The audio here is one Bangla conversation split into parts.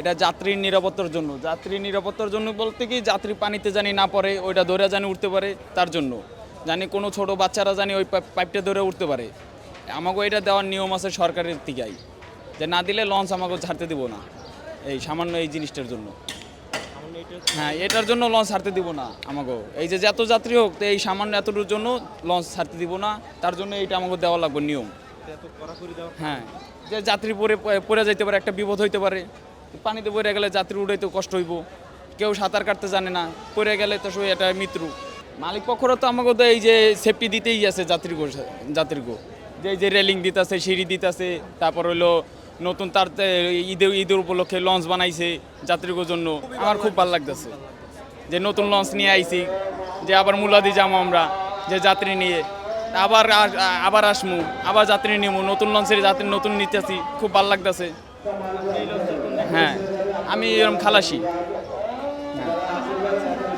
এটা যাত্রীর নিরাপত্তার জন্য। যাত্রীর নিরাপত্তার জন্য বলতে কি, যাত্রী পানিতে জানি না পড়ে, ওইটা ধরে জানি উঠতে পারে, তার জন্য। জানি কোনো ছোট বাচ্চারা জানি ওই পাইপটা ধরে উঠতে পারে। আমাকে এটা দেওয়ার নিয়ম আছে সরকারের থেকেই, যে না দিলে লঞ্চ আমাকে ছাড়তে দিব না, এই সামান্য এই জিনিসটার জন্য। হ্যাঁ, এটার জন্য লঞ্চ ছাড়তে দিব না আমাকে। এই যে যত যাত্রী হোক, তো এই সামান্য এতটুকুর জন্য লঞ্চ ছাড়তে দিব না, তার জন্য এইটা আমাকে দেওয়া লাগবে নিয়ম। হ্যাঁ, যে যাত্রী পড়ে যাইতে পারে, একটা বিপদ হইতে পারে, পানিতে পড়ে গেলে যাত্রী উঠাইতে কষ্ট হইব, কেউ সাঁতার কাটতে জানে না, পড়ে গেলে তো এটা মৃত্যু। মালিক পক্ষরা তো আমাকে তো এই যে সেফটি দিতেই আছে যাত্রীগো, যে এই যে রেলিং দিতেছে, সিঁড়ি দিতেছে, তারপর হইলো নতুন তার ঈদের উপলক্ষে লঞ্চ বানাইছে যাত্রীগোর জন্য। আমার খুব ভালো লাগতেছে যে নতুন লঞ্চ নিয়ে আইছি, যে আবার মুলাদি যাবো আমরা, যে যাত্রী নিয়ে আবার আসমু, আবার যাত্রী নিবো, নতুন লঞ্চের যাত্রী নতুন নিতেছি, খুব ভালো লাগতেছে। হ্যাঁ, আমি এরকম খালাসি।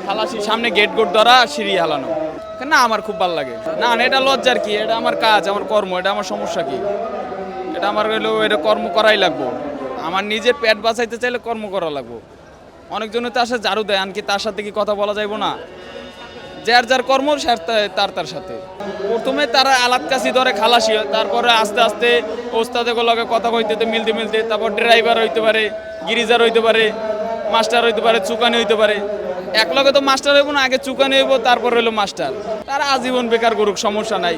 খালাসি সামনে গেট ধরা, সিঁড়ি হালানো। না, আমার খুব ভালো লাগে। না, এটা লজ্জার কি, এটা আমার কাজ, আমার কর্ম, এটা আমার সমস্যা কি? এটা আমার হলো, এটা কর্ম করাই লাগবো। আমার নিজের পেট বাঁচাইতে চাইলে কর্ম করা লাগবো। অনেকজনের তো আসে ঝাড়ু দেয়, আনকি তার সাথে কি কথা বলা যাইব না? যার যার কর্ম তার সাথে প্রথমে তারা আলাপ কাছি ধরে খালাসি, তারপরে আস্তে আস্তে ওস্তাদেরগুলোকে কথা কইতে মিলতে, তারপর ড্রাইভার হইতে পারে, গিরিজার হইতে পারে, মাস্টার হইতে পারে, চুকানি হইতে পারে। এক লগে তো মাস্টার হইব না, আগে চুকানি হইব, তারপর হইলো মাস্টার। তারা আজীবন বেকার করুক, সমস্যা নাই।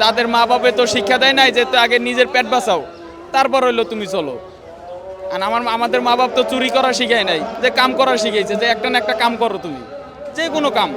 তাদের মা বাপে তো শিক্ষা দেয় নাই যে আগে নিজের পেট বাঁচাও, তারপর হইলো তুমি চলো। আর আমাদের মা বাপ তো চুরি করা শিখায় নাই, যে কাম করা শিখাইছে, যে একটা না একটা কাম করো, তুমি যে কোনো কাম।